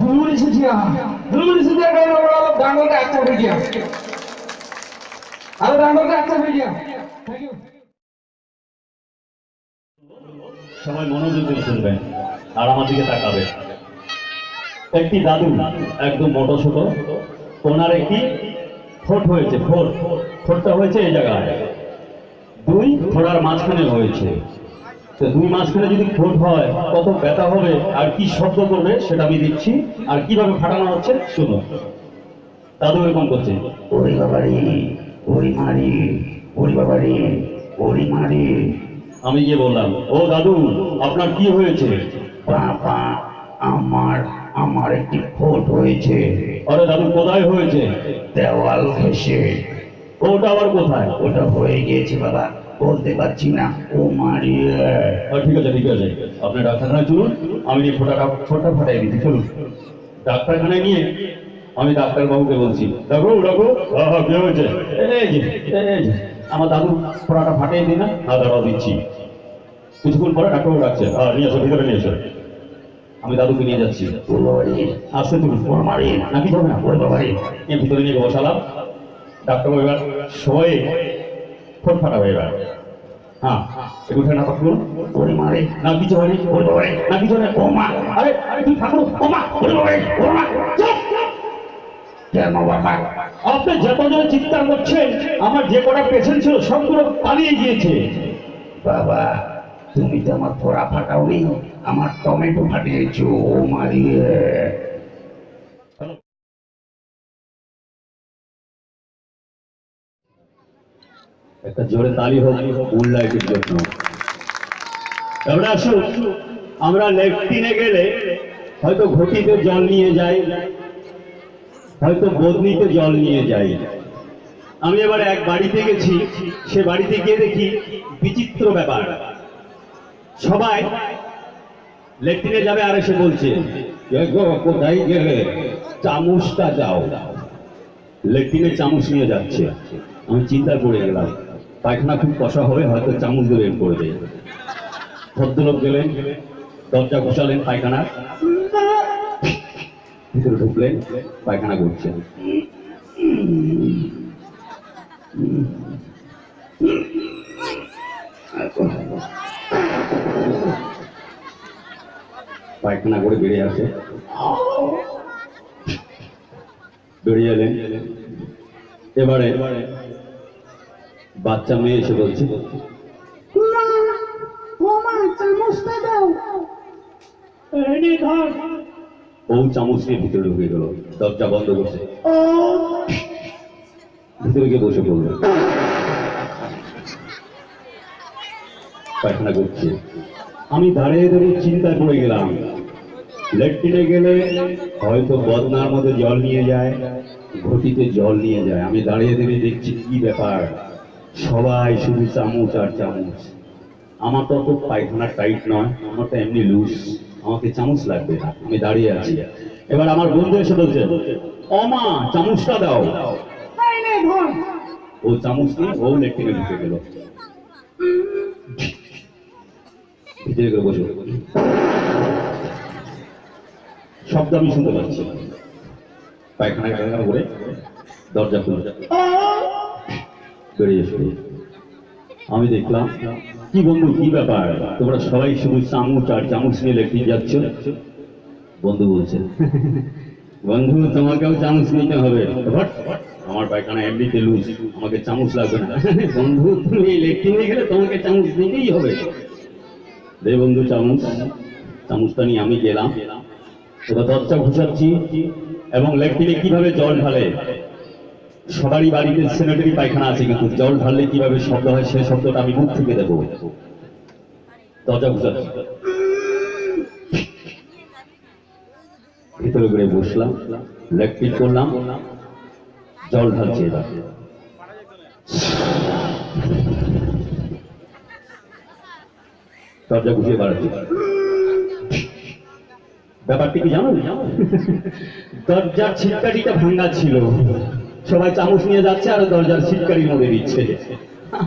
ধুলমুড়ি সুজিয়া গায়ে ওরা ডাঙ্গলকে একটা হয়ে গিয়া আর ডাঙ্গলকে একটা হয়ে গিয়া। Thank you. সবাই মনোযোগ দিয়ে শুনবেন আর আমার দিকে তাকাবে। একটি দাদু একদম মোটো ছোটো, ওনার একটি ফোট হয়েছে। ফোটটা হয়েছে এই জায়গায়, দুই ফোড়ার মাঝখানে হয়েছে। তো দুই মাঝখানে যদি ফোট হয় কত ব্যথা হবে আর কি শব্দ করবে সেটা আমি দিচ্ছি, আর কিভাবে ফাটানো হচ্ছে শুনুন। দাদু এরকম করছে, ওরে বাবারে ওরে মারি, ওরে বাবারে ওরে মারি। আমি গিয়ে বললাম, ও দাদু আপনার কি হয়েছে? বাবা আমার একটি ফোট হয়েছে। আরে দাদু কোথায় হয়েছে? দেওয়াল ঘেঁষে। ওটা আবার কোথায়? ওটা হয়ে গিয়েছে বাবা, বলতে পারছি না। ও মারিয়ে। ঠিক আছে আপনি ডাক্তারখানায় চলুন, আমি ফোঁটা ফাটাই দিচ্ছি, চলুন। ডাক্তারখানায় নিয়ে আমি ডাক্তারবাবুকে বলছি, ডাকো কি হয়েছে? এই যে আমার দাদু ফোঁটাটা ফাটিয়ে দিই না, দাঁড়াও দিচ্ছি। কিছুক্ষণ পরে ডাক্তারবাবু ডাকছে, নিয়ে এসো, ভিতরে নিয়ে এসো। আমি দাদুকে নিয়ে যাচ্ছি, আসতে তুমি মারি নাকি যাবে না, ওর বাবারে ভিতরে নিয়ে বসালাম। ডাক্তারবাবু এবার সবাই ফোট ফাটাবে এবার। হ্যাঁ একটু না পাকুন, ওরে মারে না কিছু হয়নি, ওর বাবারে না কিছু হয়। ও মা, আরে তুই ঠাকুর, ও মা, ওরে বাবারে ও মা। কেন বাবা আপনি যত জোরে চিৎকার করছেন, আমার যে কটা পেশেন্ট ছিল সবগুলো পালিয়ে গিয়েছে। বাবা তুমি তো আমার ফোড়া ফাটাওনি, আমার টমেটো ফাটিয়েছো। ও মারিয়ে। একটা জোরে তালি হোক মুনলাইটের জন্য। এবার আসুন, আমরা লেফটিনে গেলে হয়তো ঘটিতে জল নিয়ে যাই, হয়তো বদনিতে জল নিয়ে যাই। আমি এবার এক বাড়িতে গেছি, সে বাড়িতে গিয়ে দেখি বিচিত্র ব্যাপার। সবাই লেফটিনে যাবে আর এসে বলছে, কোথায় গেলে? চামচটা যাও। লেফটিনে চামচ নিয়ে যাচ্ছে। আমি চিন্তা করে গেলাম, পায়খানা খুব কষা হবে, হয়তো চামচ দিয়ে বের করে দেয়। ভদ্রলোক গেলেন, দরজা ঘুষালেন পায়খানা, ভিতরে ঢুকলেন, পায়খানা করছেন। পায়খানা করে বেরিয়ে আসে, বেরিয়ে এলেন। এবারে বাচ্চা মেয়ে এসে বলছে, ও চামচ নিয়ে ভিতরে ঢুকে গেল, দরজা বন্ধ করছে, ভিতরে গিয়ে বসে পড়ল, পায়খানা করছে। আমি দাঁড়িয়ে দাঁড়িয়ে চিন্তায় পড়ে গেলাম। লেট্রিনে গেলে হয়তো বদনার মধ্যে জল নিয়ে যায়, ঘটিতে জল নিয়ে যায়। আমি দাঁড়িয়ে দাঁড়িয়ে দেখছি কি ব্যাপার, সবাই শুধু চামচ আর চামচ। আমার তো অত পায়খানা টাইট নয়, আমার তো এমনি লুজ, আমাকে চামচ লাগবে না। আমি দাঁড়িয়ে আছি। এবার আমার বন্ধু এসে বলছে, অমা চামচটা দাও। ও চামচ নিয়ে ও লেট্রিনে ঢুকে গেল, ভিতরে গিয়ে বসে। শব্দ আমি শুনতে পাচ্ছি, পায়খানা করে দরজা খুলে বেরিয়ে এসে আমি দেখলাম, কি বন্ধু কি ব্যাপার, তোমরা সবাই শুধু চামচ আর চামচ নিয়ে লেট্রিন যাচ্ছ? বন্ধু বলছে, বন্ধু তোমাকেও চামচ নিতে হবে, আমার পায়খানা এমনিতে লুজ, আমাকে চামচ লাগবে না। বন্ধু তুমি লেট্রিনে গেলে তোমাকে চামচ নিতেই হবে। দে বন্ধু চামচ। চামচটা নিয়ে আমি গেলাম, ওটা দরজা ঘুষাচ্ছি এবং লেট্রিনে কিভাবে জল ঢালে, সবারই বাড়িতে স্যানিটারি পায়খানা আছে, কিন্তু জল ঢাললে কিভাবে শব্দ হয় সেই শব্দটা আমি মুখ থেকে দেবো। দরজা ঘুষাচ্ছি, ভিতরে ঘুরে বসলাম, লেট্রিন করলাম, জল ঢালছে। এবার দরজা ঘুষিয়ে বাড়াচ্ছি। ব্যাপারটি কি জানো? দরজার ছিটকারিটা ভাঙ্গা ছিল, সবাই চামচ নিয়ে যাচ্ছে আর দরজার ছিটকারি মরে দিচ্ছে,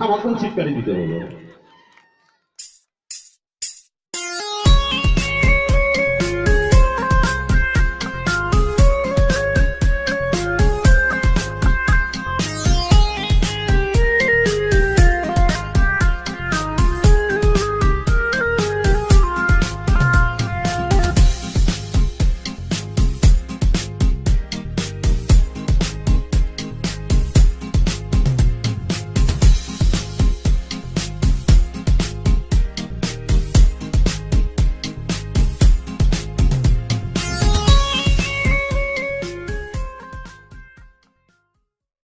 আমাকেও ছিটকারি দিতে হলো।